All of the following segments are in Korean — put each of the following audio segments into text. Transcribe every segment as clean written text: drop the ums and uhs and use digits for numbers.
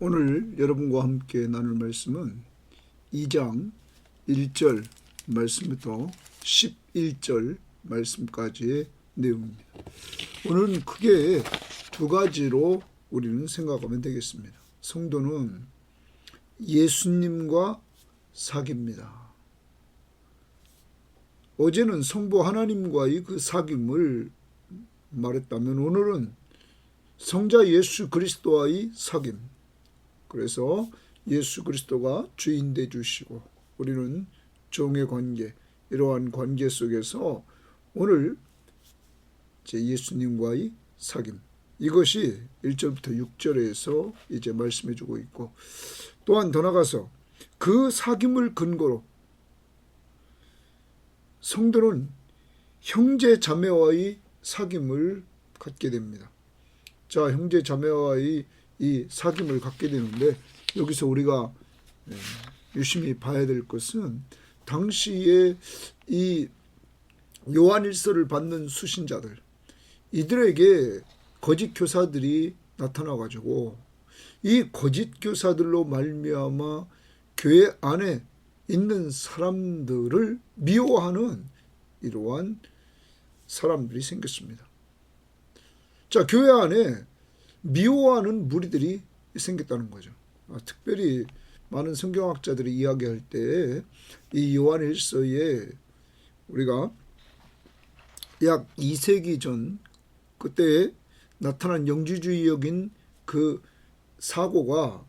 오늘 여러분과 함께 나눌 말씀은 2장 1절 말씀부터 11절 말씀까지의 내용입니다. 오늘은 크게 두 가지로 우리는 생각하면 되겠습니다. 성도는 예수님과 사귑니다. 어제는 성부 하나님과의 그 사귑을 말했다면 오늘은 성자 예수 그리스도와의 사귑. 그래서 예수 그리스도가 주인 돼 주시고 우리는 종의 관계, 이러한 관계 속에서 오늘 예수님과의 사귑, 이것이 1절부터 6절에서 이제 말씀해 주고 있고, 또한 더 나가서 그 사귑을 근거로 성도는 형제 자매와의 사귑을 갖게 됩니다. 자, 형제 자매와의 이 사귑을 갖게 되는데, 여기서 우리가 유심히 봐야 될 것은 당시에 이 요한일서를 받는 수신자들, 이들에게 거짓 교사들이 나타나 가지고 이 거짓 교사들로 말미암아 교회 안에 있는 사람들을 미워하는 이러한 사람들이 생겼습니다. 자, 교회 안에 미워하는 무리들이 생겼다는 거죠. 특별히 많은 성경학자들이 이야기할 때 이 요한일서에 우리가 약 2세기 전 그때 나타난 영지주의적인 그 사고가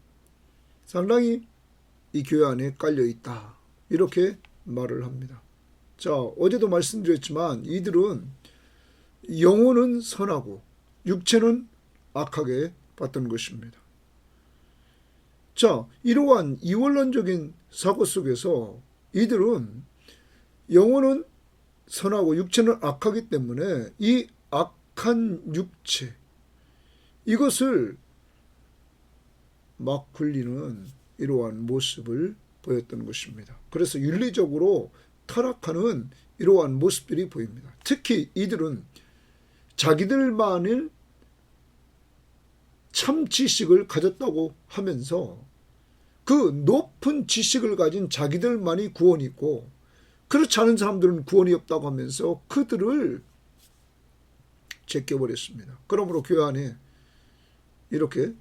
상당히 이 교회 안에 깔려 있다, 이렇게 말을 합니다. 자, 어제도 말씀드렸지만 이들은 영혼은 선하고 육체는 악하게 봤던 것입니다. 자, 이러한 이원론적인 사고 속에서 이들은 영혼은 선하고 육체는 악하기 때문에 이 악한 육체, 이것을 막 굴리는 이러한 모습을 보였던 것입니다. 그래서 윤리적으로 타락하는 이러한 모습들이 보입니다. 특히 이들은 자기들만을 참 지식을 가졌다고 하면서 그 높은 지식을 가진 자기들만이 구원이 있고, 그렇지 않은 사람들은 구원이 없다고 하면서 그들을 제껴버렸습니다. 그러므로 교회 안에 이렇게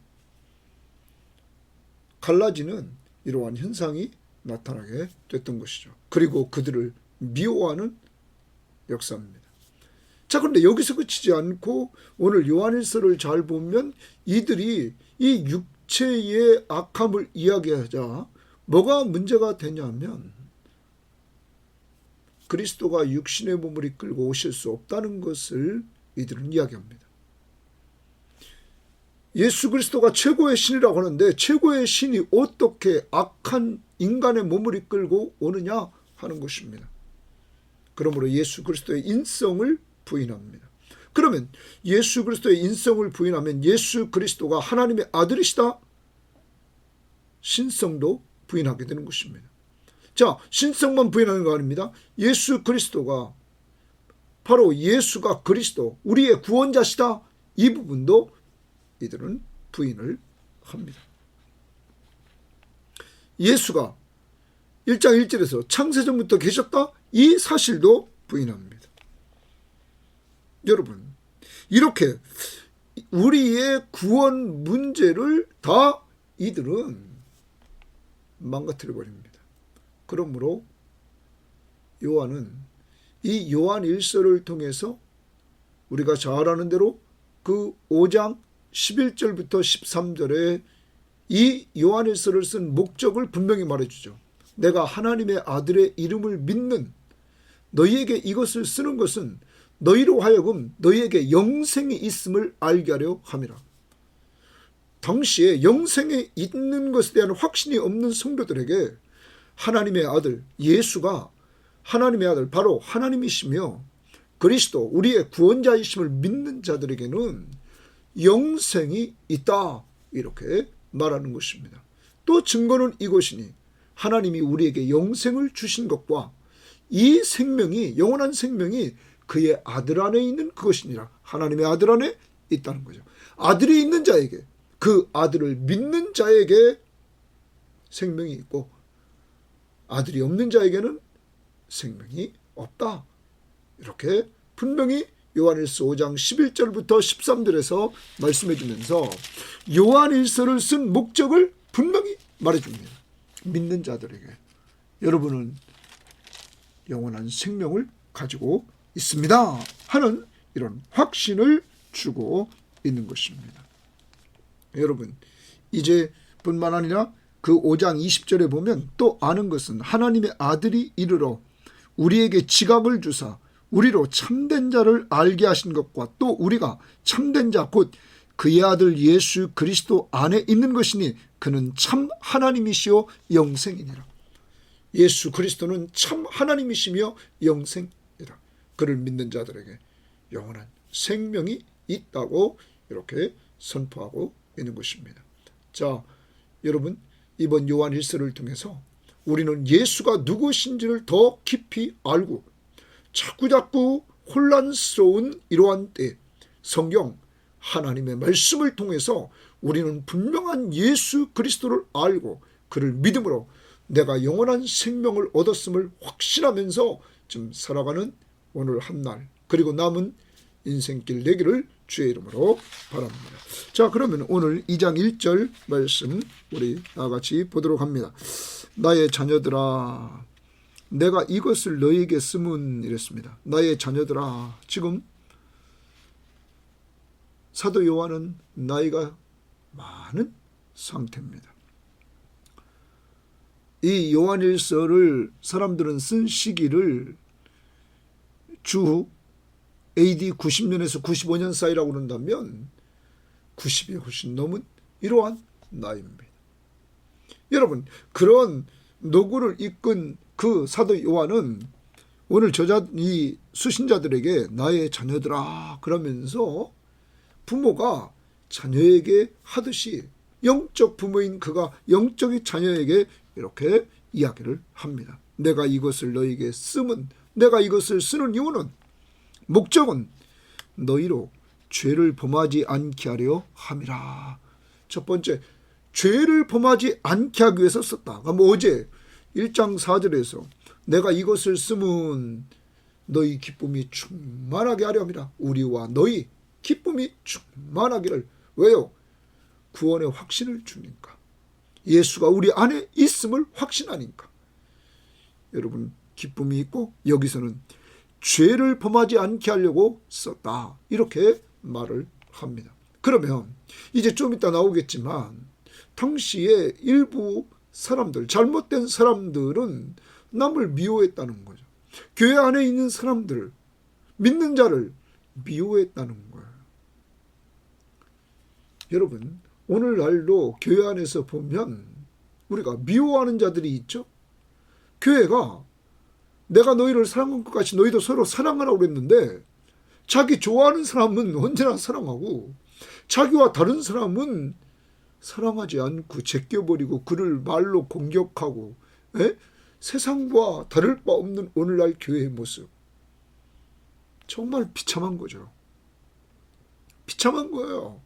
갈라지는 이러한 현상이 나타나게 됐던 것이죠. 그리고 그들을 미워하는 역사입니다. 자, 그런데 여기서 그치지 않고 오늘 요한일서를 잘 보면 이들이 이 육체의 악함을 이야기하자 뭐가 문제가 되냐면 그리스도가 육신의 몸을 이끌고 오실 수 없다는 것을 이들은 이야기합니다. 예수 그리스도가 최고의 신이라고 하는데 최고의 신이 어떻게 악한 인간의 몸을 이끌고 오느냐 하는 것입니다. 그러므로 예수 그리스도의 인성을 부인합니다. 그러면 예수 그리스도의 인성을 부인하면 예수 그리스도가 하나님의 아들이시다, 신성도 부인하게 되는 것입니다. 자, 신성만 부인하는 거 아닙니다. 예수 그리스도가 바로 예수가 그리스도, 우리의 구원자시다, 이 부분도 이들은 부인을 합니다. 예수가 1장 1절에서 창세전부터 계셨다, 이 사실도 부인합니다. 여러분, 이렇게 우리의 구원 문제를 다 이들은 망가뜨려 버립니다. 그러므로 요한은 이 요한일서를 통해서 우리가 잘 아는 대로 그 5장 11절부터 13절에 이 요한일서를 쓴 목적을 분명히 말해주죠. 내가 하나님의 아들의 이름을 믿는 너희에게 이것을 쓰는 것은 너희로 하여금 너희에게 영생이 있음을 알게 하려 함이라. 당시에 영생에 있는 것에 대한 확신이 없는 성도들에게 하나님의 아들 예수가 하나님의 아들 바로 하나님이시며 그리스도 우리의 구원자이심을 믿는 자들에게는 영생이 있다, 이렇게 말하는 것입니다. 또 증거는 이것이니 하나님이 우리에게 영생을 주신 것과 이 생명이, 영원한 생명이 그의 아들 안에 있는 그것이니라. 하나님의 아들 안에 있다는 거죠. 아들이 있는 자에게, 그 아들을 믿는 자에게 생명이 있고 아들이 없는 자에게는 생명이 없다. 이렇게 분명히 요한일서 5장 11절부터 13절에서 말씀해 주면서 요한일서를 쓴 목적을 분명히 말해줍니다. 믿는 자들에게 여러분은 영원한 생명을 가지고 있습니다 하는 이런 확신을 주고 있는 것입니다. 여러분, 이제 뿐만 아니라 그 5장 20절에 보면 또 아는 것은 하나님의 아들이 이르러 우리에게 지각을 주사 우리로 참된 자를 알게 하신 것과 또 우리가 참된 자 곧 그의 아들 예수 그리스도 안에 있는 것이니 그는 참 하나님이시요 영생이니라. 예수 그리스도는 참 하나님이시며 영생이라. 그를 믿는 자들에게 영원한 생명이 있다고 이렇게 선포하고 있는 것입니다. 자, 여러분, 이번 요한일서를 통해서 우리는 예수가 누구신지를 더 깊이 알고 자꾸자꾸 혼란스러운 이러한 때 성경 하나님의 말씀을 통해서 우리는 분명한 예수 그리스도를 알고 그를 믿음으로 내가 영원한 생명을 얻었음을 확신하면서 좀 살아가는 오늘 한날 그리고 남은 인생길 되기를 주의 이름으로 바랍니다. 자, 그러면 오늘 2장 1절 말씀 우리 다같이 보도록 합니다. 나의 자녀들아 내가 이것을 너희에게 쓰면 이랬습니다. 나의 자녀들아, 지금 사도 요한은 나이가 많은 상태입니다. 이 요한일서를 사람들은 쓴 시기를 주 AD 90년에서 95년 사이라고 그런다면 90이 훨씬 넘은 이러한 나이입니다. 여러분, 그런 노고를 이끈 그 사도 요한은 오늘 이 수신자들에게 나의 자녀들아 그러면서 부모가 자녀에게 하듯이 영적 부모인 그가 영적인 자녀에게 이렇게 이야기를 합니다. 내가 이것을 너희에게 쓰면 내가 이것을 쓰는 이유는 목적은 너희로 죄를 범하지 않게 하려 함이라. 첫 번째, 죄를 범하지 않게 하기 위해서 썼다. 어제 1장 4절에서 내가 이것을 쓰면 너희 기쁨이 충만하게 하려 함이라. 우리와 너희 기쁨이 충만하기를. 왜요? 구원의 확신을 주니까. 예수가 우리 안에 있음을 확신하니까. 여러분, 기쁨이 있고 여기서는 죄를 범하지 않게 하려고 썼다. 이렇게 말을 합니다. 그러면 이제 좀 이따 나오겠지만 당시에 일부 사람들, 잘못된 사람들은 남을 미워했다는 거죠. 교회 안에 있는 사람들, 믿는 자를 미워했다는 거예요. 여러분, 오늘날도 교회 안에서 보면 우리가 미워하는 자들이 있죠. 교회가 내가 너희를 사랑한 것 같이 너희도 서로 사랑하라고 그랬는데 자기 좋아하는 사람은 언제나 사랑하고 자기와 다른 사람은 사랑하지 않고 제껴버리고 그를 말로 공격하고 세상과 다를 바 없는 오늘날 교회의 모습. 정말 비참한 거죠. 비참한 거예요.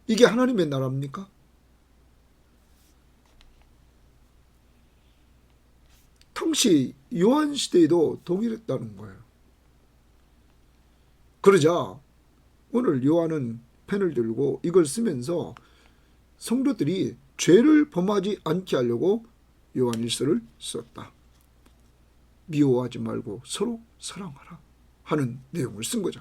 이게 하나님의 나라입니까? 당시 요한 시대에도 동일했다는 거예요. 그러자 오늘 요한은 펜을 들고 이걸 쓰면서 성도들이 죄를 범하지 않게 하려고 요한일서를 썼다. 미워하지 말고 서로 사랑하라 하는 내용을 쓴 거죠.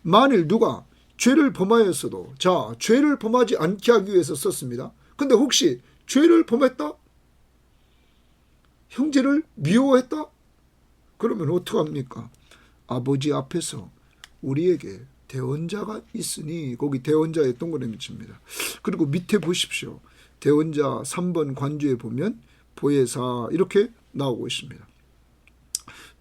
만일 누가 죄를 범하였어도 죄를 범하지 않게 하기 위해서 썼습니다. 근데 혹시 죄를 범했다? 형제를 미워했다? 그러면 어떡합니까? 아버지 앞에서 우리에게 대언자가 있으니 거기 대언자의 동그라미 칩니다. 그리고 밑에 보십시오. 대언자 3번 관주에 보면 보혜사 이렇게 나오고 있습니다.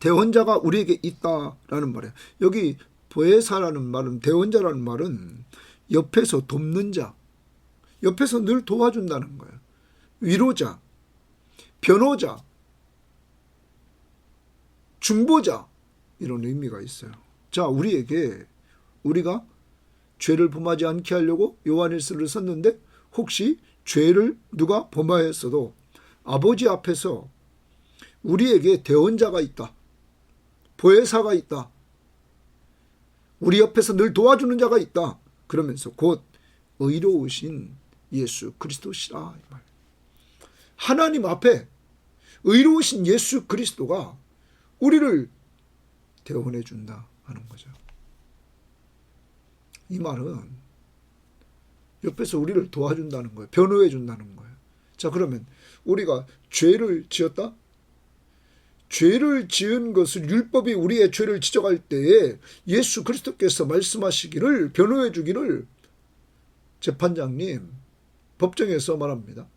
대언자가 우리에게 있다라는 말이에요. 여기 보혜사라는 말은 대언자라는 말은 옆에서 돕는 자, 옆에서 늘 도와준다는 거예요. 위로자, 변호자, 중보자 이런 의미가 있어요. 자, 우리가 죄를 범하지 않게 하려고 요한일서를 썼는데 혹시 죄를 누가 범하였어도 아버지 앞에서 우리에게 대언자가 있다. 보혜사가 있다. 우리 옆에서 늘 도와주는 자가 있다. 그러면서 곧 의로우신 예수 그리스도시라. 이 말. 하나님 앞에 의로우신 예수 그리스도가 우리를 대언해 준다 하는 거죠. 이 말은 옆에서 우리를 도와준다는 거예요. 변호해 준다는 거예요. 자, 그러면 우리가 죄를 지었다? 죄를 지은 것을 율법이 우리의 죄를 지적할 때에 예수 그리스도께서 말씀하시기를, 변호해 주기를 재판장님, 법정에서 말합니다.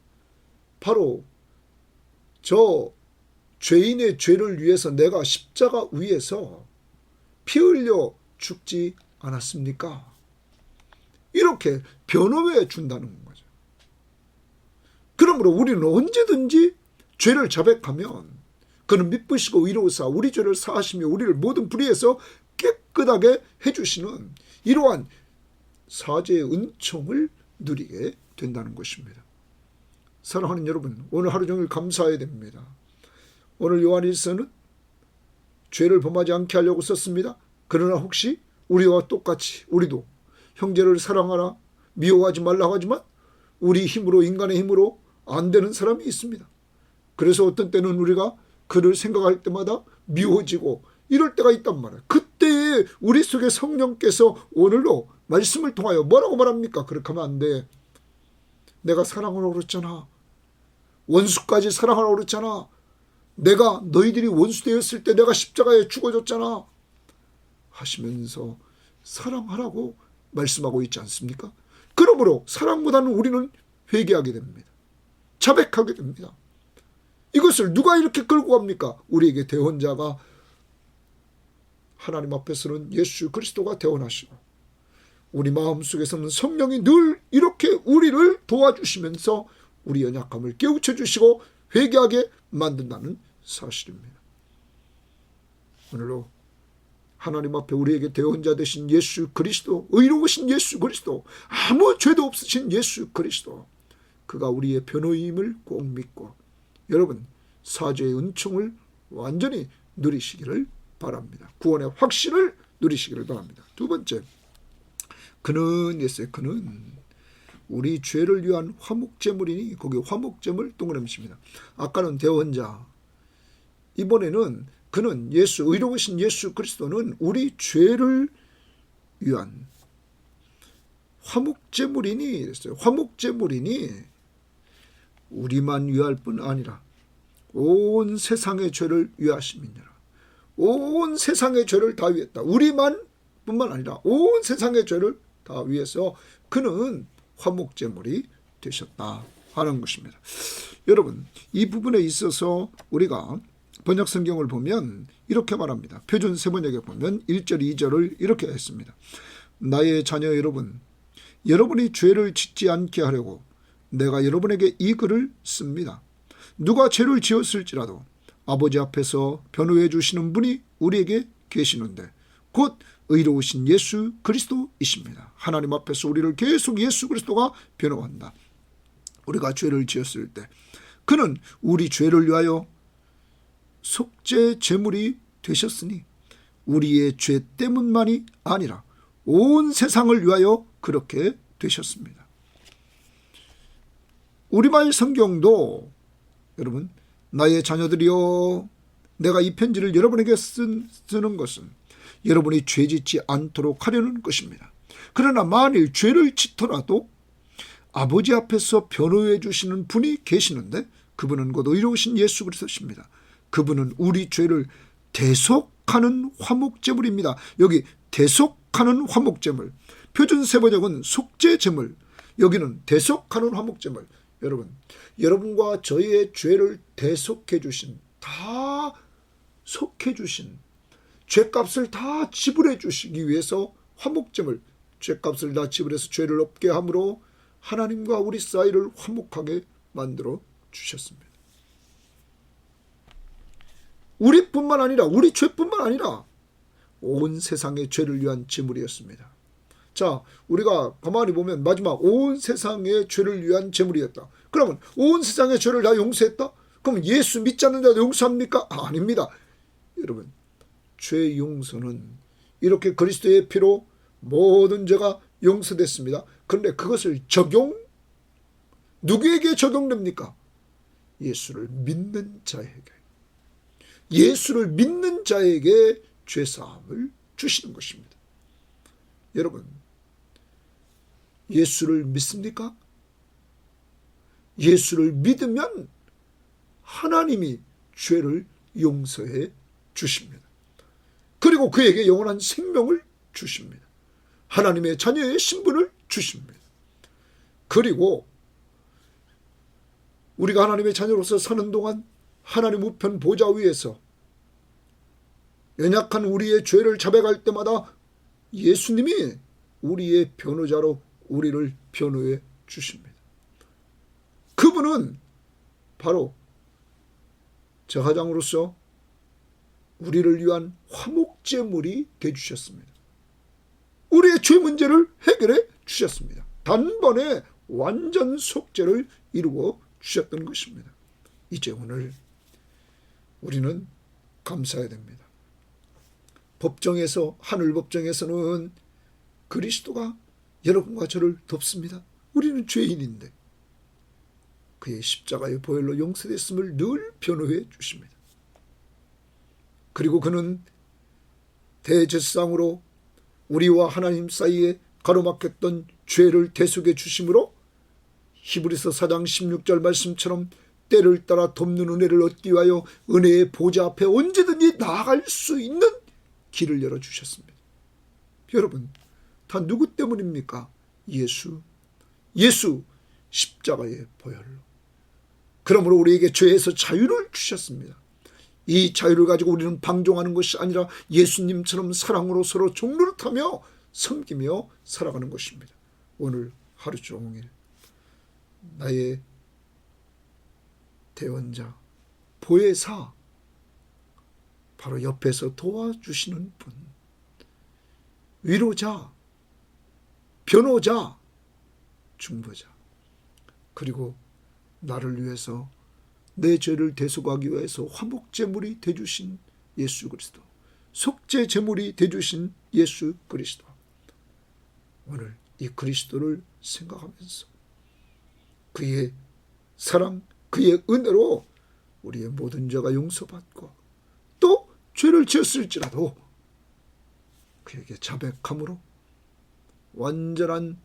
바로 저 죄인의 죄를 위해서 내가 십자가 위에서 피 흘려 죽지 않았습니까? 이렇게 변호해 준다는 거죠. 그러므로 우리는 언제든지 죄를 자백하면 그는 미쁘시고 의로우사 우리 죄를 사하시며 우리를 모든 불의에서 깨끗하게 해주시는 이러한 사죄의 은총을 누리게 된다는 것입니다. 사랑하는 여러분, 오늘 하루 종일 감사해야 됩니다. 오늘 요한일서는 죄를 범하지 않게 하려고 썼습니다. 그러나 혹시 우리와 똑같이 우리도 형제를 사랑하라, 미워하지 말라고 하지만 우리 힘으로, 인간의 힘으로 안 되는 사람이 있습니다. 그래서 어떤 때는 우리가 그를 생각할 때마다 미워지고 이럴 때가 있단 말이에요. 그때에 우리 속에 성령께서 오늘로 말씀을 통하여 뭐라고 말합니까? 그렇게 하면 안 돼. 내가 사랑하라고 그랬잖아. 원수까지 사랑하라고 그랬잖아. 내가 너희들이 원수 되었을 때 내가 십자가에 죽어줬잖아. 하시면서 사랑하라고 말씀하고 있지 않습니까? 그러므로 사랑보다는 우리는 회개하게 됩니다. 자백하게 됩니다. 이것을 누가 이렇게 끌고 갑니까? 우리에게 대언자가 하나님 앞에서는 예수 그리스도가 대언하시고 우리 마음속에서는 성령이 늘 이렇게 우리를 도와주시면서 우리 연약함을 깨우쳐 주시고 회개하게 만든다는 사실입니다. 오늘로 하나님 앞에 우리에게 대언자 되신 예수 그리스도, 의로우신 예수 그리스도, 아무 죄도 없으신 예수 그리스도, 그가 우리의 변호임을 꼭 믿고 여러분 사죄의 은총을 완전히 누리시기를 바랍니다. 구원의 확신을 누리시기를 바랍니다. 두 번째, 그는 예수의 그는 우리 죄를 위한 화목제물이니 거기 화목제물 동그라미입니다. 아까는 대언자, 이번에는 그는 예수, 의로우신 예수 그리스도는 우리 죄를 위한 화목제물이니 그랬어요. 화목제물이니 우리만 위할 뿐 아니라 온 세상의 죄를 위하심이니라. 온 세상의 죄를 다 위했다. 우리만 뿐만 아니라 온 세상의 죄를 다 위해서 그는 화목제물이 되셨다 하는 것입니다. 여러분, 이 부분에 있어서 우리가 번역성경을 보면 이렇게 말합니다. 표준 세번역에 보면 1절 2절을 이렇게 했습니다. 나의 자녀 여러분, 여러분이 죄를 짓지 않게 하려고 내가 여러분에게 이 글을 씁니다. 누가 죄를 지었을지라도 아버지 앞에서 변호해 주시는 분이 우리에게 계시는데 곧 의로우신 예수 그리스도이십니다. 하나님 앞에서 우리를 계속 예수 그리스도가 변호한다. 우리가 죄를 지었을 때 그는 우리 죄를 위하여 속죄 제물이 되셨으니 우리의 죄 때문만이 아니라 온 세상을 위하여 그렇게 되셨습니다. 우리말 성경도 여러분, 나의 자녀들이여, 내가 이 편지를 여러분에게 쓰는 것은 여러분이 죄 짓지 않도록 하려는 것입니다. 그러나 만일 죄를 짓더라도 아버지 앞에서 변호해 주시는 분이 계시는데 그분은 곧 의로우신 예수 그리스도십니다. 그분은 우리 죄를 대속하는 화목제물입니다. 여기 대속하는 화목제물, 표준 세번역은 속죄제물, 여기는 대속하는 화목제물. 여러분, 여러분과 저희의 죄를 대속해 주신, 다 속해 주신, 죄값을 다 지불해 주시기 위해서 화목제물, 죄값을 다 지불해서 죄를 없게 함으로 하나님과 우리 사이를 화목하게 만들어 주셨습니다. 우리뿐만 아니라, 우리 죄뿐만 아니라 온 세상의 죄를 위한 제물이었습니다. 자, 우리가 가만히 보면 마지막 온 세상의 죄를 위한 제물이었다. 그러면 온 세상의 죄를 다 용서했다? 그럼 예수 믿지 않는 자도 용서합니까? 아닙니다. 여러분, 죄 용서는 이렇게 그리스도의 피로 모든 죄가 용서됐습니다. 그런데 그것을 누구에게 적용됩니까? 예수를 믿는 자에게. 예수를 믿는 자에게 죄사함을 주시는 것입니다. 여러분, 예수를 믿습니까? 예수를 믿으면 하나님이 죄를 용서해 주십니다. 그리고 그에게 영원한 생명을 주십니다. 하나님의 자녀의 신분을 주십니다. 그리고 우리가 하나님의 자녀로서 사는 동안 하나님 우편 보좌 위에서 연약한 우리의 죄를 자백할 때마다 예수님이 우리의 변호자로 우리를 변호해 주십니다. 그분은 바로 제사장으로서 우리를 위한 화목제물이 되주셨습니다. 우리의 죄 문제를 해결해 주셨습니다. 단번에 완전 속죄를 이루어 주셨던 것입니다. 이제 오늘 우리는 감사해야 됩니다. 법정에서, 하늘 법정에서는 그리스도가 여러분과 저를 돕습니다. 우리는 죄인인데 그의 십자가의 보혈로 용서됐음을 늘 변호해 주십니다. 그리고 그는 대제사장으로 우리와 하나님 사이에 가로막혔던 죄를 대속해 주심으로 히브리서 4장 16절 말씀처럼 때를 따라 돕는 은혜를 얻기 위하여 은혜의 보좌 앞에 언제든지 나아갈 수 있는 길을 열어주셨습니다. 여러분, 다 누구 때문입니까? 예수 십자가의 보혈로. 그러므로 우리에게 죄에서 자유를 주셨습니다. 이 자유를 가지고 우리는 방종하는 것이 아니라 예수님처럼 사랑으로 서로 종노릇하며 섬기며 살아가는 것입니다. 오늘 하루 종일 나의 대원자, 보혜사, 바로 옆에서 도와주시는 분, 위로자, 변호자, 중보자, 그리고 나를 위해서 내 죄를 대속하기 위해서 화목제물이 되주신 예수 그리스도, 속죄제물이 되주신 예수 그리스도. 오늘 이 그리스도를 생각하면서 그의 사랑, 그의 은혜로 우리의 모든 죄가 용서받고 또 죄를 지었을지라도 그에게 자백함으로 완전한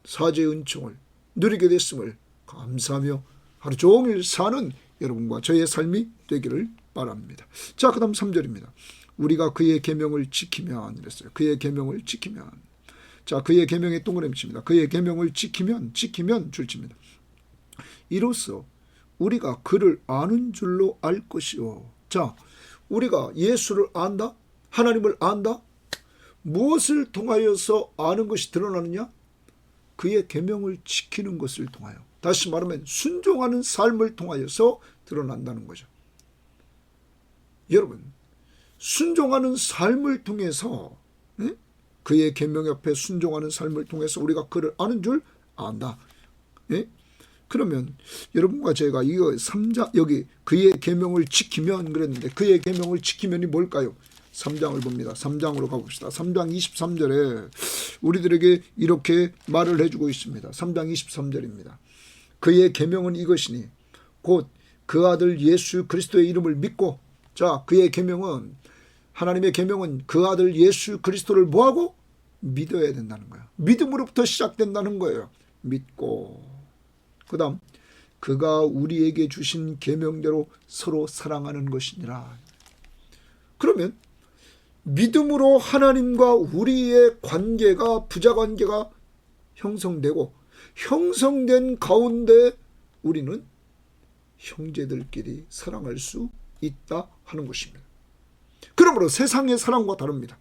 사죄의 은총을 누리게 됐음을 감사하며 하루 종일 사는 여러분과 저의 삶이 되기를 바랍니다. 자, 그 다음 3절입니다. 우리가 그의 계명을 지키면 이랬어요. 그의 계명을 지키면. 자, 그의 계명의 동그라미칩니다. 그의 계명을 지키면 줄칩니다. 이로써 우리가 그를 아는 줄로 알 것이요. 자, 우리가 예수를 안다? 하나님을 안다? 무엇을 통하여서 아는 것이 드러나느냐? 그의 계명을 지키는 것을 통하여. 다시 말하면 순종하는 삶을 통하여서 드러난다는 거죠. 여러분, 순종하는 삶을 통해서, 그의 계명 옆에 순종하는 삶을 통해서 우리가 그를 아는 줄 안다. 그러면 여러분과 제가 이거 3장, 여기 그의 계명을 지키면 그랬는데 그의 계명을 지키면이 뭘까요? 3장을 봅니다. 3장으로 가봅시다. 3장 23절에 우리들에게 이렇게 말을 해주고 있습니다. 3장 23절입니다. 그의 계명은 이것이니 곧 그 아들 예수 그리스도의 이름을 믿고. 자, 그의 계명은, 하나님의 계명은 그 아들 예수 그리스도를 뭐하고? 믿어야 된다는 거예요. 믿음으로부터 시작된다는 거예요. 믿고. 그 다음, 그가 우리에게 주신 계명대로 서로 사랑하는 것이니라. 그러면 믿음으로 하나님과 우리의 관계가, 부자관계가 형성되고, 형성된 가운데 우리는 형제들끼리 사랑할 수 있다 하는 것입니다. 그러므로 세상의 사랑과 다릅니다.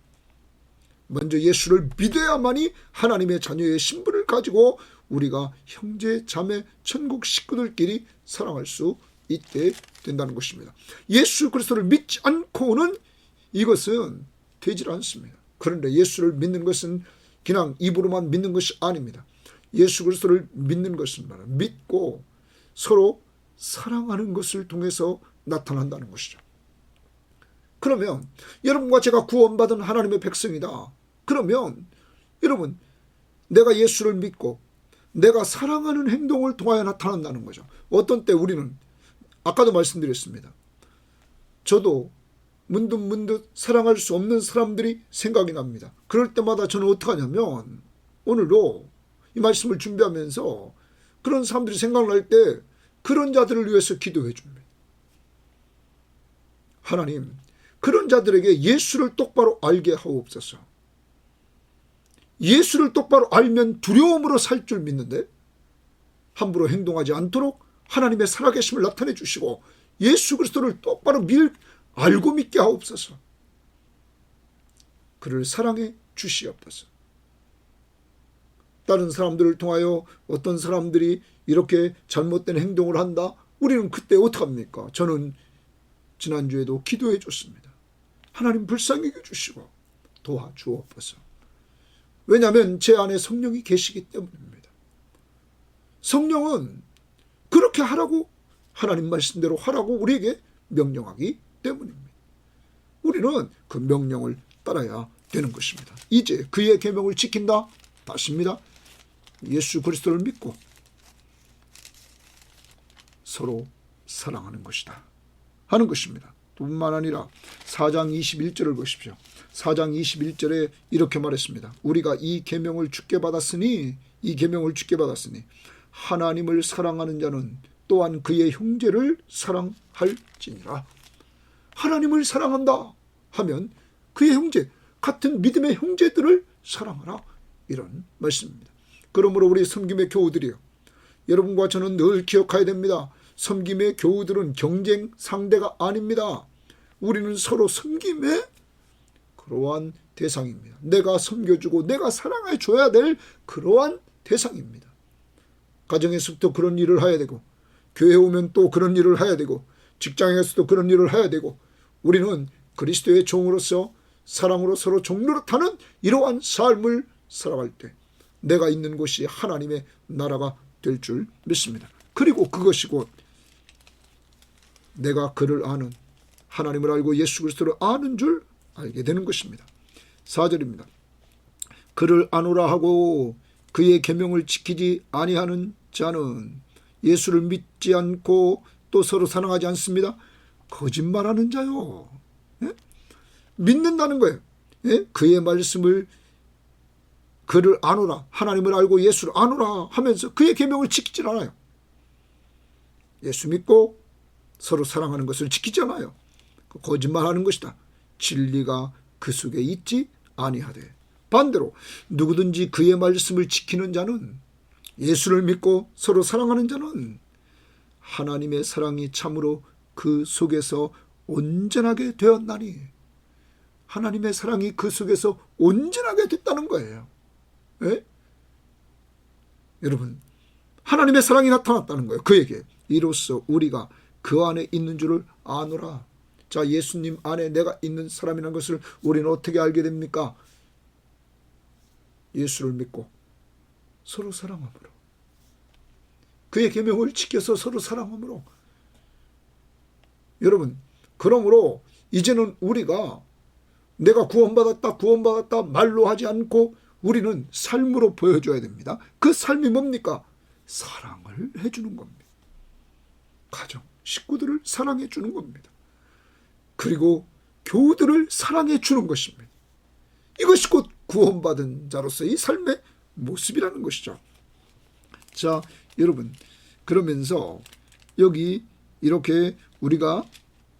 먼저 예수를 믿어야만이 하나님의 자녀의 신분을 가지고 우리가 형제, 자매, 천국 식구들끼리 사랑할 수 있게 된다는 것입니다. 예수 그리스도를 믿지 않고는 이것은 되질 않습니다. 그런데 예수를 믿는 것은 그냥 입으로만 믿는 것이 아닙니다. 예수 그리스도를 믿는 것은 믿고 서로 사랑하는 것을 통해서 나타난다는 것이죠. 그러면 여러분과 제가 구원받은 하나님의 백성이다. 그러면 여러분, 내가 예수를 믿고 내가 사랑하는 행동을 통하여 나타난다는 거죠. 어떤 때 우리는 아까도 말씀드렸습니다. 저도 문득 사랑할 수 없는 사람들이 생각이 납니다. 그럴 때마다 저는 어떻게 하냐면 오늘도 이 말씀을 준비하면서 그런 사람들이 생각날 때 그런 자들을 위해서 기도해 줍니다. 하나님, 그런 자들에게 예수를 똑바로 알게 하옵소서. 예수를 똑바로 알면 두려움으로 살 줄 믿는데 함부로 행동하지 않도록 하나님의 살아계심을 나타내 주시고 예수 그리스도를 똑바로 알고 믿게 하옵소서. 그를 사랑해 주시옵소서. 다른 사람들을 통하여 어떤 사람들이 이렇게 잘못된 행동을 한다? 우리는 그때 어떡합니까? 저는 지난주에도 기도해 줬습니다. 하나님 불쌍히 여겨주시고 도와주옵소서. 왜냐하면 제 안에 성령이 계시기 때문입니다. 성령은 그렇게 하라고, 하나님 말씀대로 하라고 우리에게 명령하기 때문입니다. 우리는 그 명령을 따라야 되는 것입니다. 이제 그의 계명을 지킨다? 맞습니다. 예수 그리스도를 믿고 서로 사랑하는 것이다 하는 것입니다. 뿐만 아니라 4장 21절을 보십시오. 4장 21절에 이렇게 말했습니다. 우리가 이 계명을 주께 받았으니 하나님을 사랑하는 자는 또한 그의 형제를 사랑할지니라. 하나님을 사랑한다 하면 그의 형제, 같은 믿음의 형제들을 사랑하라, 이런 말씀입니다. 그러므로 우리 섬김의 교우들이요, 여러분과 저는 늘 기억해야 됩니다. 섬김의 교우들은 경쟁 상대가 아닙니다. 우리는 서로 섬김의 그러한 대상입니다. 내가 섬겨주고 내가 사랑해줘야 될 그러한 대상입니다. 가정에서부터 그런 일을 해야 되고, 교회 오면 또 그런 일을 해야 되고, 직장에서도 그런 일을 해야 되고, 우리는 그리스도의 종으로서 사랑으로 서로 종노릇하는 이러한 삶을 살아갈 때 내가 있는 곳이 하나님의 나라가 될 줄 믿습니다. 그리고 그것이 곧 내가 그를 아는, 하나님을 알고 예수 그리스도를 아는 줄 알게 되는 것입니다. 4절입니다. 그를 아노라 하고 그의 계명을 지키지 아니하는 자는 예수를 믿지 않고 또 서로 사랑하지 않습니다. 거짓말하는 자요. 예? 믿는다는 거예요. 예? 그의 말씀을, 그를 아노라, 하나님을 알고 예수를 아노라 하면서 그의 계명을 지키지 않아요. 예수 믿고 서로 사랑하는 것을 지키지 않아요. 거짓말하는 것이다. 진리가 그 속에 있지 아니하되. 반대로 누구든지 그의 말씀을 지키는 자는, 예수를 믿고 서로 사랑하는 자는 하나님의 사랑이 참으로 그 속에서 온전하게 되었나니, 하나님의 사랑이 그 속에서 온전하게 됐다는 거예요. 예? 여러분, 하나님의 사랑이 나타났다는 거예요. 그에게. 이로써 우리가 그 안에 있는 줄을 아노라. 자, 예수님 안에 내가 있는 사람이라는 것을 우리는 어떻게 알게 됩니까? 예수를 믿고 서로 사랑함으로, 그의 계명을 지켜서 서로 사랑함으로. 여러분, 그러므로 이제는 우리가 내가 구원받았다 말로 하지 않고 우리는 삶으로 보여줘야 됩니다. 그 삶이 뭡니까? 사랑을 해주는 겁니다. 가정, 식구들을 사랑해 주는 겁니다. 그리고 교우들을 사랑해 주는 것입니다. 이것이 곧 구원받은 자로서의 삶의 모습이라는 것이죠. 자, 여러분, 그러면서 여기 이렇게 우리가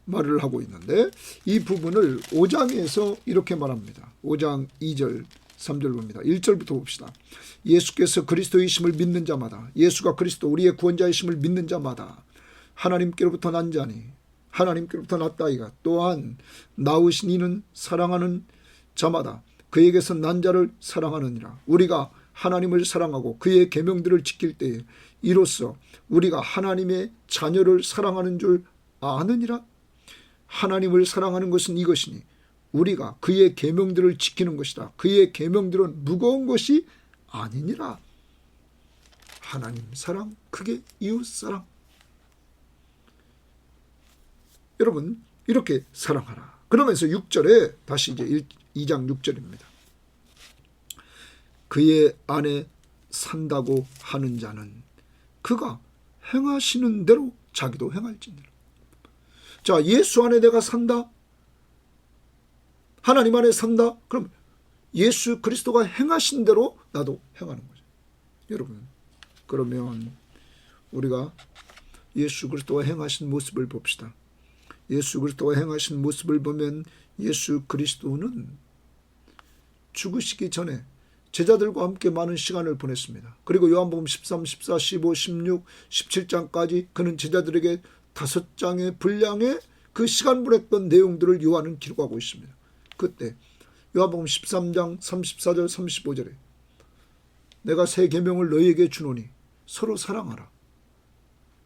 말을 하고 있는데 이 부분을 5장에서 이렇게 말합니다. 5장 2절 3절 봅니다. 1절부터 봅시다. 예수께서 그리스도이심을 믿는 자마다, 예수가 그리스도 우리의 구원자이심을 믿는 자마다 하나님께로부터 난 자니 하나님께로부터 났다이가, 또한 낳으신 이는 사랑하는 자마다 그에게서 난 자를 사랑하느니라. 우리가 하나님을 사랑하고 그의 계명들을 지킬 때에 이로써 우리가 하나님의 자녀를 사랑하는 줄 아느니라. 하나님을 사랑하는 것은 이것이니 우리가 그의 계명들을 지키는 것이다. 그의 계명들은 무거운 것이 아니니라. 하나님 사랑, 그게 이웃 사랑. 여러분, 이렇게 사랑하라. 그러면서 6절에 다시 이제 2장 6절입니다. 그의 안에 산다고 하는 자는 그가 행하시는 대로 자기도 행할지니라. 자, 예수 안에 내가 산다. 하나님 안에 산다. 그럼 예수 그리스도가 행하신 대로 나도 행하는 거죠. 여러분, 그러면 우리가 예수 그리스도가 행하신 모습을 봅시다. 예수 그리스도가 행하신 모습을 보면 예수 그리스도는 죽으시기 전에 제자들과 함께 많은 시간을 보냈습니다. 그리고 요한복음 13, 14, 15, 16, 17장까지 그는 제자들에게 5장의 분량의 그 시간 보냈던 내용들을 요한은 기록하고 있습니다. 그때 요한복음 13장 34절 35절에 내가 새 계명을 너희에게 주노니 서로 사랑하라.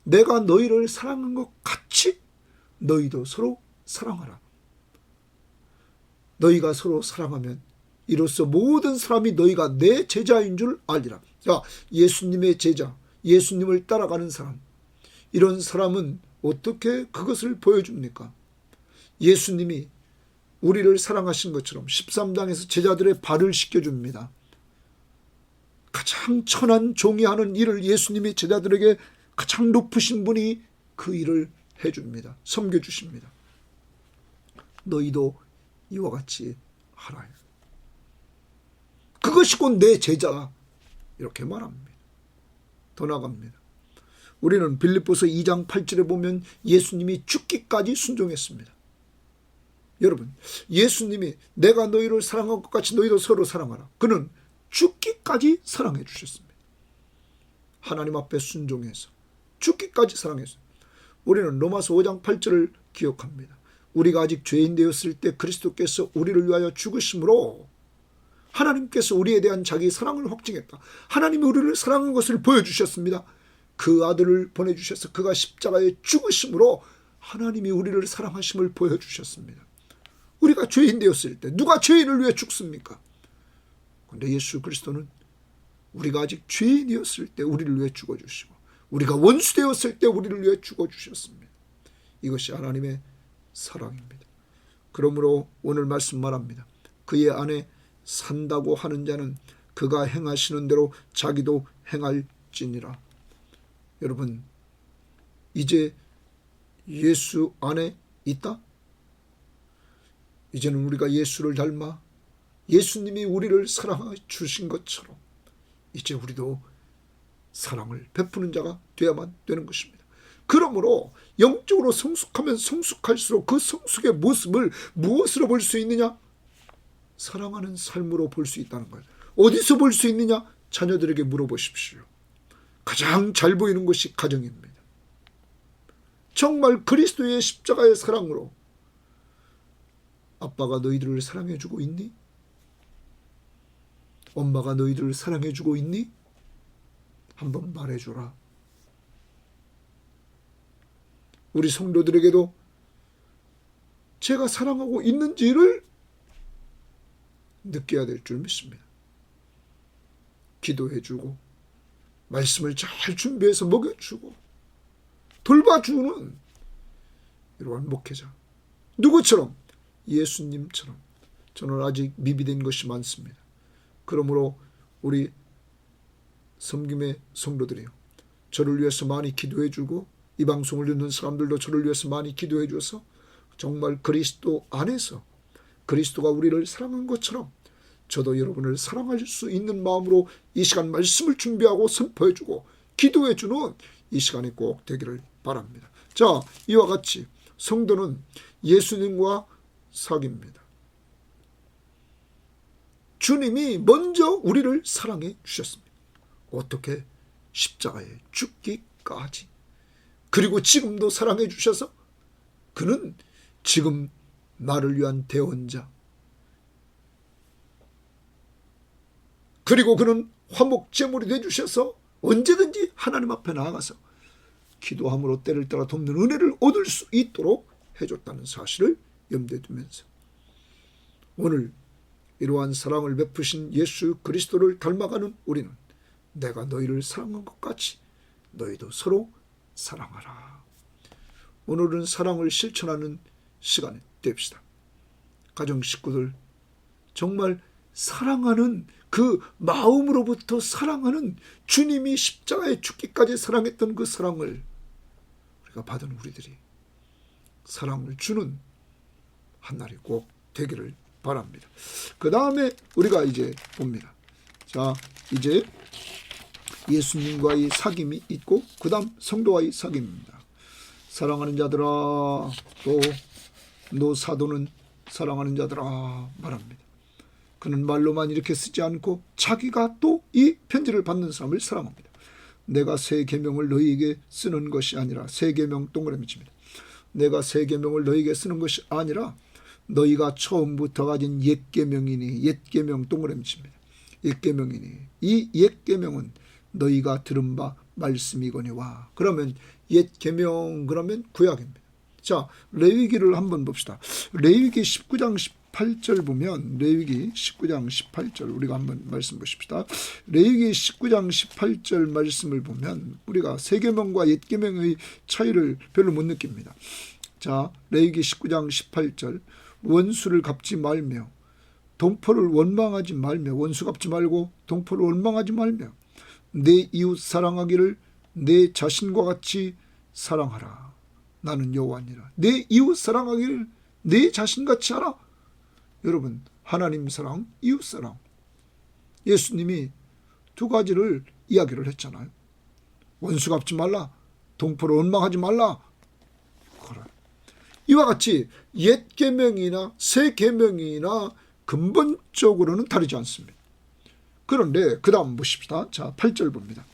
내가 너희를 사랑한 것 같이 너희도 서로 사랑하라. 너희가 서로 사랑하면 이로써 모든 사람이 너희가 내 제자인 줄 알리라. 자, 예수님의 제자, 예수님을 따라가는 사람, 이런 사람은 어떻게 그것을 보여줍니까? 예수님이 우리를 사랑하신 것처럼 13장에서 제자들의 발을 씻겨줍니다. 가장 천한 종이 하는 일을 예수님이 제자들에게 가장 높으신 분이 그 일을 해줍니다. 섬겨주십니다. 너희도 이와 같이 하라. 그것이 곧 내 제자다. 이렇게 말합니다. 더 나갑니다. 우리는 빌립보서 2장 8절에 보면 예수님이 죽기까지 순종했습니다. 여러분, 예수님이 내가 너희를 사랑한 것 같이 너희도 서로 사랑하라. 그는 죽기까지 사랑해 주셨습니다. 하나님 앞에 순종해서 죽기까지 사랑했어요. 우리는 로마서 5장 8절을 기억합니다. 우리가 아직 죄인 되었을 때 그리스도께서 우리를 위하여 죽으심으로 하나님께서 우리에 대한 자기 사랑을 확증했다. 하나님이 우리를 사랑한 것을 보여주셨습니다. 그 아들을 보내주셔서 그가 십자가에 죽으심으로 하나님이 우리를 사랑하심을 보여주셨습니다. 우리가 죄인 되었을 때 누가 죄인을 위해 죽습니까? 그런데 예수 그리스도는 우리가 아직 죄인이었을 때 우리를 위해 죽어주시고 우리가 원수 되었을 때 우리를 위해 죽어주셨습니다. 이것이 하나님의 사랑입니다. 그러므로 오늘 말씀 말합니다. 그의 안에 산다고 하는 자는 그가 행하시는 대로 자기도 행할지니라. 여러분, 이제 예수 안에 있다? 이제는 우리가 예수를 닮아 예수님이 우리를 사랑해 주신 것처럼 이제 우리도 사랑을 베푸는 자가 되어야만 되는 것입니다. 그러므로 영적으로 성숙하면 성숙할수록 그 성숙의 모습을 무엇으로 볼 수 있느냐? 사랑하는 삶으로 볼 수 있다는 거예요. 어디서 볼 수 있느냐? 자녀들에게 물어보십시오. 가장 잘 보이는 것이 가정입니다. 정말 그리스도의 십자가의 사랑으로 아빠가 너희들을 사랑해주고 있니? 엄마가 너희들을 사랑해주고 있니? 한번 말해줘라. 우리 성도들에게도 제가 사랑하고 있는지를 느껴야 될 줄 믿습니다. 기도해주고 말씀을 잘 준비해서 먹여주고 돌봐주는 이러한 목회자. 누구처럼? 예수님처럼. 저는 아직 미비된 것이 많습니다. 그러므로 우리 섬김의 성도들이요, 저를 위해서 많이 기도해주고 이 방송을 듣는 사람들도 저를 위해서 많이 기도해줘서 정말 그리스도 안에서 그리스도가 우리를 사랑한 것처럼 저도 여러분을 사랑할 수 있는 마음으로 이 시간 말씀을 준비하고 선포해주고 기도해주는 이 시간이 꼭 되기를 바랍니다. 자, 이와 같이 성도는 예수님과 사귑니다. 주님이 먼저 우리를 사랑해 주셨습니다. 어떻게? 십자가에 죽기까지. 그리고 지금도 사랑해 주셔서 그는 지금 나를 위한 대원자, 그리고 그는 화목제물이 되주셔서 언제든지 하나님 앞에 나아가서 기도함으로 때를 따라 돕는 은혜를 얻을 수 있도록 해줬다는 사실을 염두에 두면서 오늘 이러한 사랑을 베푸신 예수 그리스도를 닮아가는 우리는 내가 너희를 사랑한 것 같이 너희도 서로 사랑하라. 오늘은 사랑을 실천하는 시간이 됩시다. 가정 식구들, 정말 사랑하는 그 마음으로부터 사랑하는, 주님이 십자가에 죽기까지 사랑했던 그 사랑을 우리가 받은 우리들이 사랑을 주는 한날이 꼭 되기를 바랍니다. 그 다음에 우리가 이제 봅니다. 자, 이제 예수님과의 사귐이 있고 그 다음 성도와의 사귐입니다. 사랑하는 자들아, 또 너 사도는 사랑하는 자들아 말합니다. 그는 말로만 이렇게 쓰지 않고 자기가 또 이 편지를 받는 사람을 사랑합니다. 내가 새 계명을 너희에게 쓰는 것이 아니라, 새 계명 동그라미 칩니다. 내가 새 계명을 너희에게 쓰는 것이 아니라 너희가 처음부터 가진 옛 계명이니, 옛 계명 동그라미 칩니다. 옛 계명이니, 이 옛 계명은 너희가 들은 바 말씀이거니와. 그러면 옛 계명, 그러면 구약입니다. 자, 레위기를 한번 봅시다. 레위기 19장 18절 보면, 레위기 19장 18절 우리가 한번 말씀 보십시다. 레위기 19장 18절 말씀을 보면 우리가 새 계명과 옛 계명의 차이를 별로 못 느낍니다. 자, 레위기 19장 18절, 원수를 갚지 말며 동포를 원망하지 말며, 원수 갚지 말고 동포를 원망하지 말며 내 이웃 사랑하기를 내 자신과 같이 사랑하라. 나는 여호와니라. 내 이웃 사랑하기를 내 자신같이 하라. 여러분, 하나님 사랑, 이웃 사랑, 예수님이 두 가지를 이야기를 했잖아요. 원수 갚지 말라, 동포를 원망하지 말라. 그래. 이와 같이 옛 계명이나 새 계명이나 근본적으로는 다르지 않습니다. 그런데 그 다음 보십시다. 자, 8절 봅니다.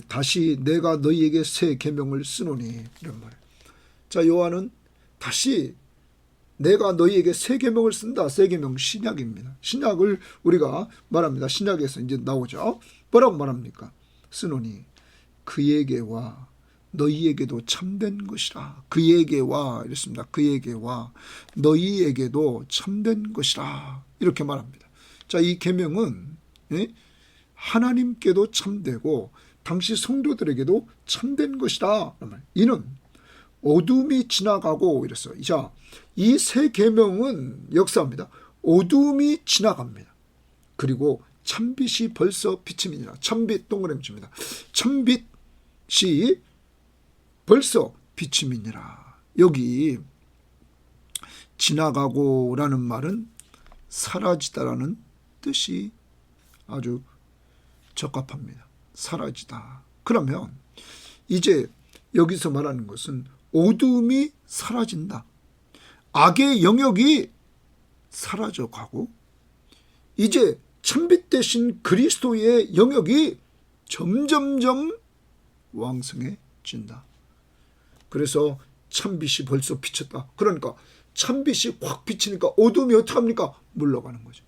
다시 내가 너희에게 새 계명을 쓰노니, 이런 말이에요. 자, 요한은 다시 내가 너희에게 새 계명을 쓴다. 새 계명 신약입니다. 신약을 우리가 말합니다. 신약에서 이제 나오죠. 뭐라고 말합니까? 쓰노니 그에게와 너희에게도 참된 것이라. 그에게와 이랬습니다. 그에게와 너희에게도 참된 것이라. 이렇게 말합니다. 자, 이 계명은 하나님께도 참되고 당시 성도들에게도 참된 것이다. 이는 어둠이 지나가고 이랬어요. 자, 이 새 계명은 역사합니다. 어둠이 지나갑니다. 그리고 참빛이 벌써 비침이니라. 참빛 동그라미 칩니다. 참빛이 벌써 비침이니라. 여기 지나가고라는 말은 사라지다라는 뜻이 아주 적합합니다. 사라지다. 그러면 이제 여기서 말하는 것은 어둠이 사라진다. 악의 영역이 사라져가고 이제 참빛 대신 그리스도의 영역이 점점점 왕성해진다. 그래서 참빛이 벌써 비쳤다. 그러니까 참빛이 확 비치니까 어둠이 어떻게 합니까? 물러가는 거죠.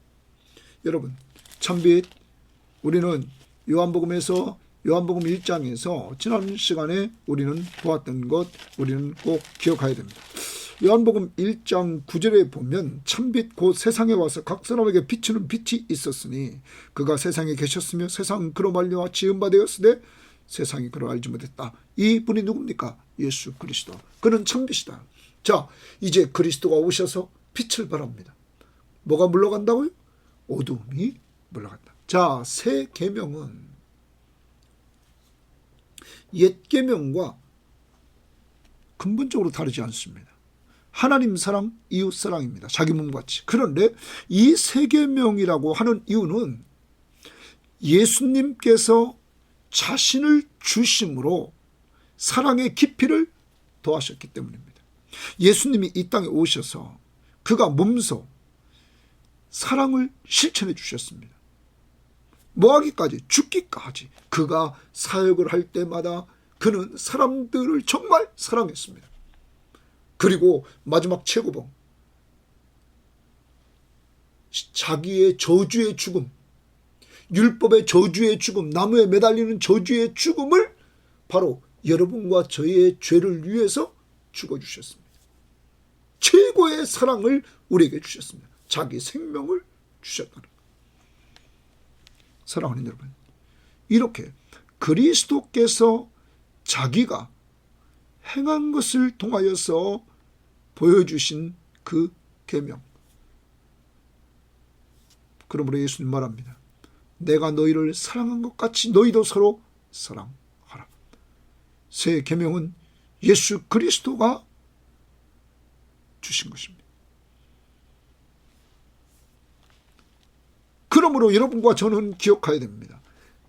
여러분, 참빛, 우리는 요한복음에서, 요한복음 1장에서 지난 시간에 우리는 보았던 것 우리는 꼭 기억해야 됩니다. 요한복음 1장 9절에 보면 참빛 곧 세상에 와서 각 사람에게 비추는 빛이 있었으니 그가 세상에 계셨으며 세상은 그로 말미암아 지은 바 되었으되 세상이 그를 알지 못했다. 이분이 누굽니까? 예수 그리스도. 그는 참빛이다. 자, 이제 그리스도가 오셔서 빛을 발합니다. 뭐가 물러간다고요? 어둠이 물러간다. 자, 새 계명은 옛 계명과 근본적으로 다르지 않습니다. 하나님 사랑, 이웃 사랑입니다. 자기 몸같이. 그런데 이 새 계명이라고 하는 이유는 예수님께서 자신을 주심으로 사랑의 깊이를 더하셨기 때문입니다. 예수님이 이 땅에 오셔서 그가 몸소 사랑을 실천해 주셨습니다. 뭐하기까지? 죽기까지. 그가 사역을 할 때마다 그는 사람들을 정말 사랑했습니다. 그리고 마지막 최고봉, 자기의 저주의 죽음, 율법의 저주의 죽음, 나무에 매달리는 저주의 죽음을 바로 여러분과 저의 죄를 위해서 죽어주셨습니다. 최고의 사랑을 우리에게 주셨습니다. 자기 생명을 주셨다는 것. 사랑하는 여러분, 이렇게 그리스도께서 자기가 행한 것을 통하여서 보여주신 그 계명. 그러므로 예수님 말합니다. 내가 너희를 사랑한 것 같이 너희도 서로 사랑하라. 새 계명은 예수 그리스도가 주신 것입니다. 그러므로 여러분과 저는 기억해야 됩니다.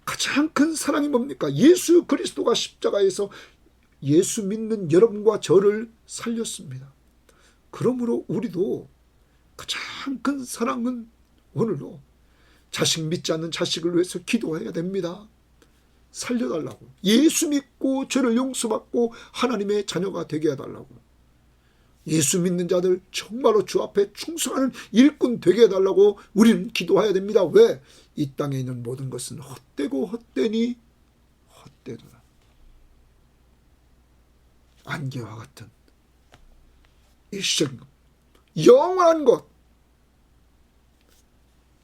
가장 큰 사랑이 뭡니까? 예수 그리스도가 십자가에서 예수 믿는 여러분과 저를 살렸습니다. 그러므로 우리도 가장 큰 사랑은 오늘도 자식 믿지 않는 자식을 위해서 기도해야 됩니다. 살려달라고. 예수 믿고 죄를 용서받고 하나님의 자녀가 되게 해달라고. 예수 믿는 자들 정말로 주 앞에 충성하는 일꾼 되게 해달라고 우리는 기도해야 됩니다. 왜? 이 땅에 있는 모든 것은 헛되고 헛되니 헛되도다. 안개와 같은 일시적인 것, 영원한 것,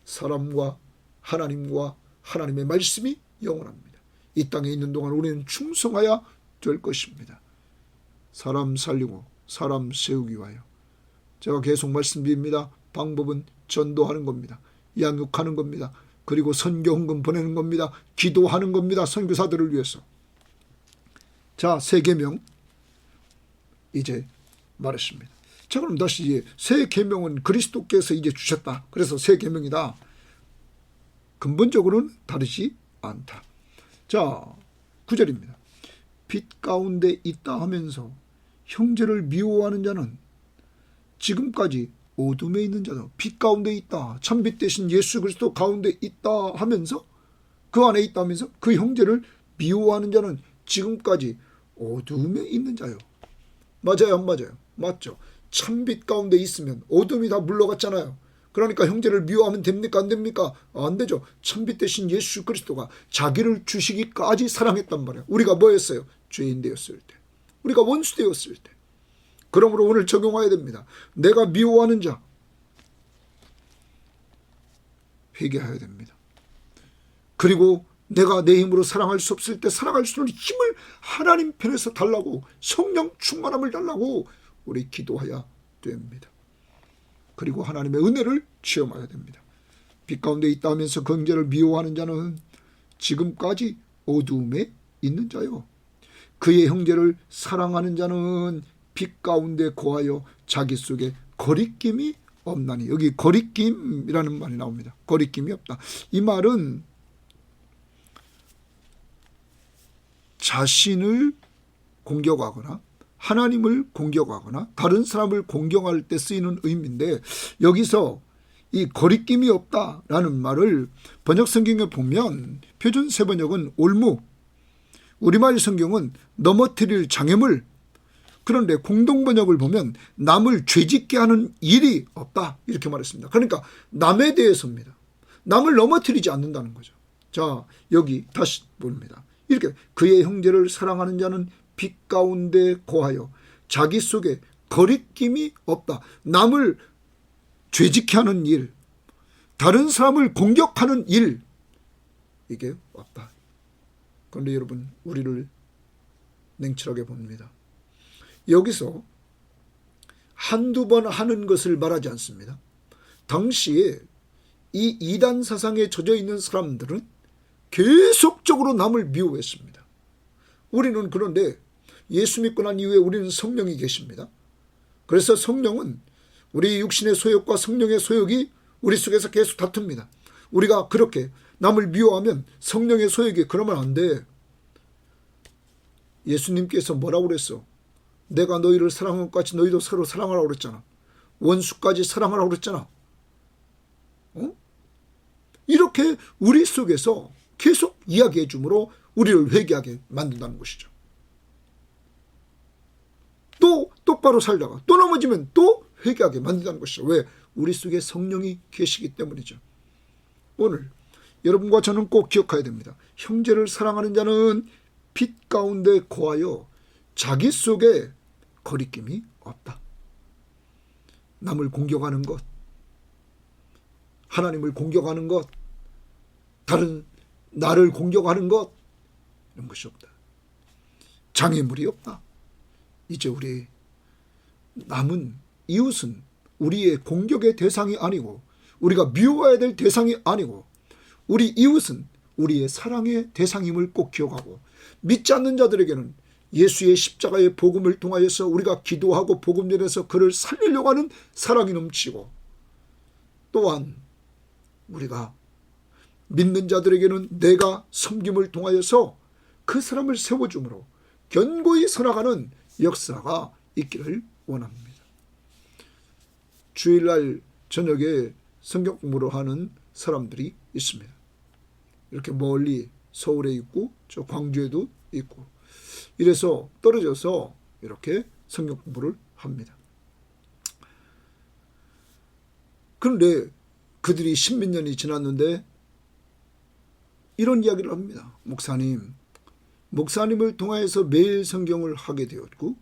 사람과 하나님과 하나님의 말씀이 영원합니다. 이 땅에 있는 동안 우리는 충성하여 될 것입니다. 사람 살리고 사람 세우기 위하여. 제가 계속 말씀드립니다. 방법은 전도하는 겁니다. 양육하는 겁니다. 그리고 선교 헌금 보내는 겁니다. 기도하는 겁니다. 선교사들을 위해서. 자, 새 계명 이제 말했습니다. 자, 그럼 다시 이제 새 계명은 그리스도께서 이제 주셨다. 그래서 새 계명이다. 근본적으로는 다르지 않다. 자, 9절입니다. 빛 가운데 있다 하면서 형제를 미워하는 자는 지금까지 어둠에 있는 자다. 빛 가운데 있다. 참빛 대신 예수 그리스도 가운데 있다 하면서 그 안에 있다 하면서 그 형제를 미워하는 자는 지금까지 어둠에 있는 자요. 맞아요, 안 맞아요? 맞죠. 참빛 가운데 있으면 어둠이 다 물러갔잖아요. 그러니까 형제를 미워하면 됩니까? 안 됩니까? 안 되죠. 참빛 대신 예수 그리스도가 자기를 주시기까지 사랑했단 말이에요. 우리가 뭐였어요? 죄인 되었을 때. 우리가 원수 되었을 때. 그러므로 오늘 적용해야 됩니다. 내가 미워하는 자 회개해야 됩니다. 그리고 내가 내 힘으로 사랑할 수 없을 때 사랑할 수 있는 힘을 하나님 편에서 달라고, 성령 충만함을 달라고 우리 기도해야 됩니다. 그리고 하나님의 은혜를 체험해야 됩니다. 빛 가운데 있다 하면서 그 형제를 미워하는 자는 지금까지 어두움에 있는 자요. 그의 형제를 사랑하는 자는 빛 가운데 거하여 자기 속에 거리낌이 없나니. 여기 거리낌이라는 말이 나옵니다. 거리낌이 없다. 이 말은 자신을 공격하거나 하나님을 공격하거나 다른 사람을 공격할 때 쓰이는 의미인데, 여기서 이 거리낌이 없다라는 말을 번역 성경에 보면 표준 세번역은 올무, 우리말 성경은 넘어뜨릴 장애물, 그런데 공동번역을 보면 남을 죄짓게 하는 일이 없다 이렇게 말했습니다. 그러니까 남에 대해서입니다. 남을 넘어뜨리지 않는다는 거죠. 자, 여기 다시 봅니다. 이렇게 그의 형제를 사랑하는 자는 빛 가운데 거하여 자기 속에 거리낌이 없다. 남을 죄짓게 하는 일, 다른 사람을 공격하는 일, 이게 없다. 그런데 여러분, 우리를 냉철하게 봅니다. 여기서 한두 번 하는 것을 말하지 않습니다. 당시에 이 이단 사상에 젖어 있는 사람들은 계속적으로 남을 미워했습니다. 우리는 그런데 예수 믿고 난 이후에 우리는 성령이 계십니다. 그래서 성령은 우리 육신의 소욕과 성령의 소욕이 우리 속에서 계속 다툽니다. 우리가 그렇게 남을 미워하면 성령의 소욕이 그러면 안 돼. 예수님께서 뭐라고 그랬어? 내가 너희를 사랑한 것 같이 너희도 서로 사랑하라고 그랬잖아. 원수까지 사랑하라고 그랬잖아. 이렇게 우리 속에서 계속 이야기해 주므로 우리를 회개하게 만든다는 것이죠. 또 똑바로 살다가 또 넘어지면 또 회개하게 만든다는 것이죠. 왜? 우리 속에 성령이 계시기 때문이죠. 오늘 여러분과 저는 꼭 기억해야 됩니다. 형제를 사랑하는 자는 빛 가운데 거하여 자기 속에 거리낌이 없다. 남을 공격하는 것, 하나님을 공격하는 것, 다른 나를 공격하는 것, 이런 것이 없다. 장애물이 없다. 이제 우리 남은 이웃은 우리의 공격의 대상이 아니고, 우리가 미워해야 될 대상이 아니고, 우리 이웃은 우리의 사랑의 대상임을 꼭 기억하고, 믿지 않는 자들에게는 예수의 십자가의 복음을 통하여서 우리가 기도하고 복음 전해서 그를 살리려고 하는 사랑이 넘치고, 또한 우리가 믿는 자들에게는 내가 섬김을 통하여서 그 사람을 세워줌으로 견고히 서나가는 역사가 있기를 원합니다. 주일날 저녁에 성경 공부를 하는 사람들이 있습니다. 이렇게 멀리 서울에 있고 저 광주에도 있고, 이래서 떨어져서 이렇게 성경 공부를 합니다. 그런데 그들이 십몇 년이 지났는데 이런 이야기를 합니다. 목사님을 통해서 매일 성경을 하게 되었고,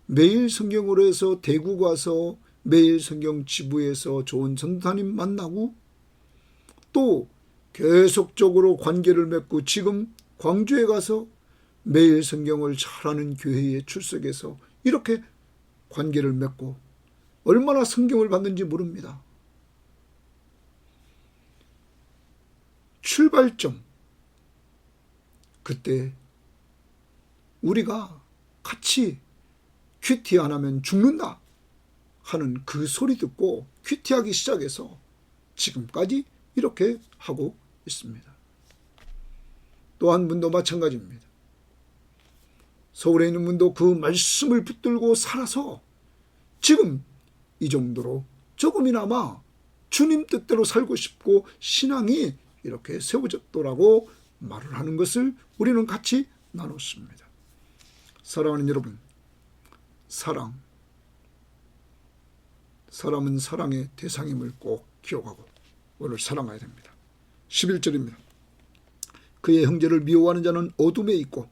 매일 성경으로 해서 대구 가서 매일 성경 지부에서 좋은 전도사님 만나고, 또 계속적으로 관계를 맺고 지금 광주에 가서 매일 성경을 잘하는 교회에 출석해서 이렇게 관계를 맺고 얼마나 성경을 받는지 모릅니다. 출발점, 그때 우리가 같이 큐티 안 하면 죽는다 하는 그 소리 듣고 큐티하기 시작해서 지금까지 이렇게 하고 있습니다. 또 한 분도 마찬가지입니다. 서울에 있는 분도 그 말씀을 붙들고 살아서 지금 이 정도로 조금이나마 주님 뜻대로 살고 싶고 신앙이 이렇게 세워졌더라고 말을 하는 것을 우리는 같이 나눴습니다. 사랑하는 여러분, 사람은 사랑의 대상임을 꼭 기억하고 오늘 사랑해야 됩니다. 11절입니다. 그의 형제를 미워하는 자는 어둠에 있고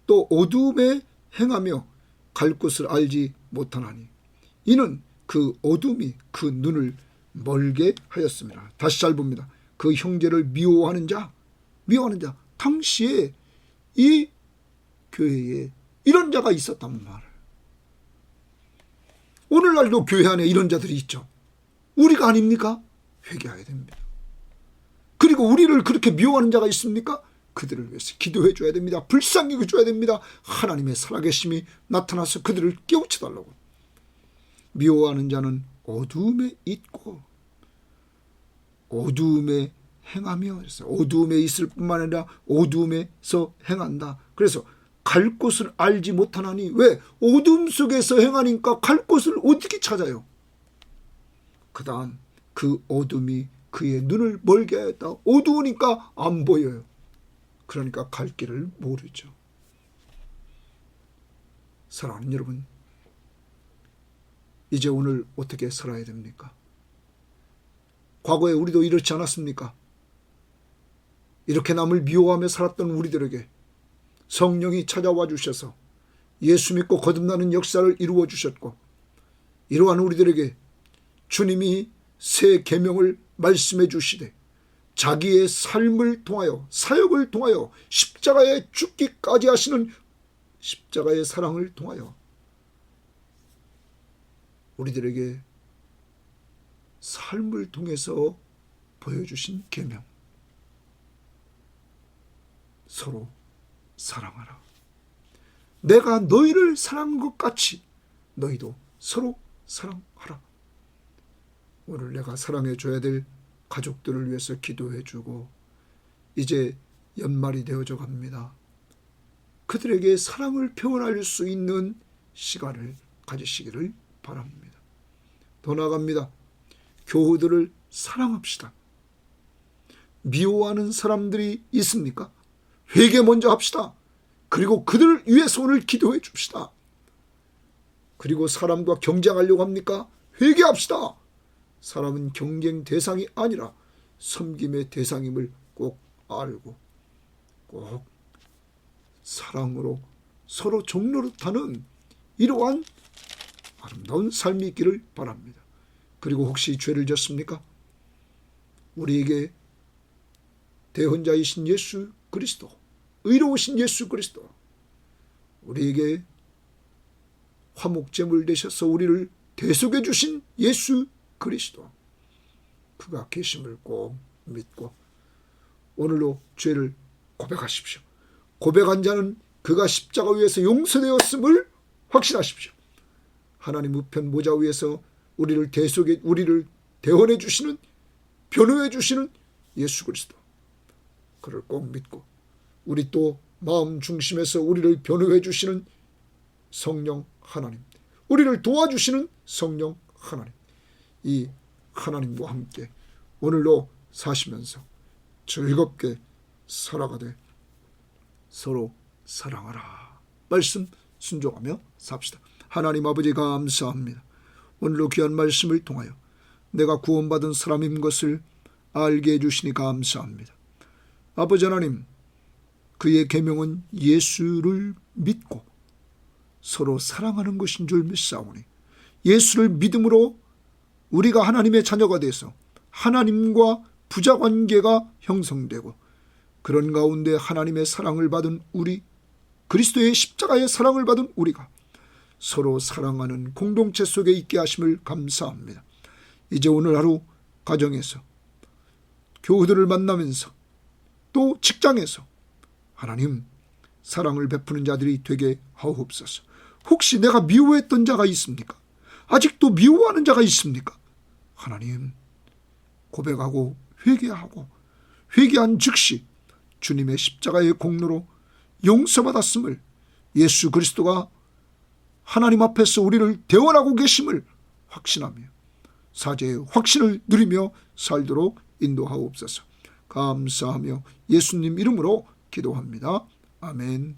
또 어둠에 행하며 갈 곳을 알지 못하나니 이는 그 어둠이 그 눈을 멀게 하였습니다. 다시 잘 봅니다. 그 형제를 미워하는 자, 당시에 이 교회에 이런 자가 있었단 말을. 오늘날도 교회 안에 이런 자들이 있죠. 우리가 아닙니까? 회개해야 됩니다. 그리고 우리를 그렇게 미워하는 자가 있습니까? 그들을 위해서 기도해 줘야 됩니다. 불쌍히 여겨줘야 됩니다. 하나님의 살아계심이 나타나서 그들을 깨우쳐 달라고. 미워하는 자는 어두움에 있고 어두움에 행하며, 어두움에 있을 뿐만 아니라 어두움에서 행한다. 그래서 갈 곳을 알지 못하나니, 왜? 어둠 속에서 행하니까 갈 곳을 어떻게 찾아요? 그 다음 그 어둠이 그의 눈을 멀게 하였다. 어두우니까 안 보여요. 그러니까 갈 길을 모르죠. 사랑하는 여러분, 이제 오늘 어떻게 살아야 됩니까? 과거에 우리도 이렇지 않았습니까? 이렇게 남을 미워하며 살았던 우리들에게 성령이 찾아와 주셔서 예수 믿고 거듭나는 역사를 이루어 주셨고, 이러한 우리들에게 주님이 새 계명을 말씀해 주시되 자기의 삶을 통하여, 사역을 통하여, 십자가에 죽기까지 하시는 십자가의 사랑을 통하여 우리들에게 삶을 통해서 보여주신 계명, 서로 사랑하라. 내가 너희를 사랑한 것 같이 너희도 서로 사랑하라. 오늘 내가 사랑해 줘야 될 가족들을 위해서 기도해 주고, 이제 연말이 되어져 갑니다. 그들에게 사랑을 표현할 수 있는 시간을 가지시기를 바랍니다. 더 나아갑니다. 교우들을 사랑합시다. 미워하는 사람들이 있습니까? 회개 먼저 합시다. 그리고 그들을 위해서 오늘 기도해 줍시다. 그리고 사람과 경쟁하려고 합니까? 회개합시다. 사람은 경쟁 대상이 아니라 섬김의 대상임을 꼭 알고 꼭 사랑으로 서로 종노릇하는 이러한 아름다운 삶이 있기를 바랍니다. 그리고 혹시 죄를 졌습니까? 우리에게 대언자이신 예수 그리스도, 의로우신 예수 그리스도, 우리에게 화목제물 되셔서 우리를 대속해 주신 예수 그리스도, 그가 계심을 꼭 믿고 오늘로 죄를 고백하십시오. 고백한 자는 그가 십자가 위에서 용서되었음을 확신하십시오. 하나님 우편 모자 위에서 우리를 대원해 주시는, 변호해 주시는 예수 그리스도, 그를 꼭 믿고 우리 또 마음 중심에서 우리를 변호해 주시는 성령 하나님, 우리를 도와주시는 성령 하나님, 이 하나님과 함께 오늘로 사시면서 즐겁게 살아가되 서로 사랑하라 말씀 순종하며 삽시다. 하나님 아버지 감사합니다. 오늘로 귀한 말씀을 통하여 내가 구원받은 사람인 것을 알게 해주시니 감사합니다. 아버지 하나님, 그의 계명은 예수를 믿고 서로 사랑하는 것인 줄 믿사오니 예수를 믿음으로 우리가 하나님의 자녀가 돼서 하나님과 부자관계가 형성되고 그런 가운데 하나님의 사랑을 받은 우리, 그리스도의 십자가의 사랑을 받은 우리가 서로 사랑하는 공동체 속에 있게 하심을 감사합니다. 이제 오늘 하루 가정에서, 교우들을 만나면서, 또 직장에서 하나님 사랑을 베푸는 자들이 되게 하옵소서. 혹시 내가 미워했던 자가 있습니까? 아직도 미워하는 자가 있습니까? 하나님, 고백하고 회개하고 회개한 즉시 주님의 십자가의 공로로 용서받았음을, 예수 그리스도가 하나님 앞에서 우리를 대원하고 계심을 확신하며 사죄의 확신을 누리며 살도록 인도하옵소서. 감사하며 예수님 이름으로 기도합니다. 아멘.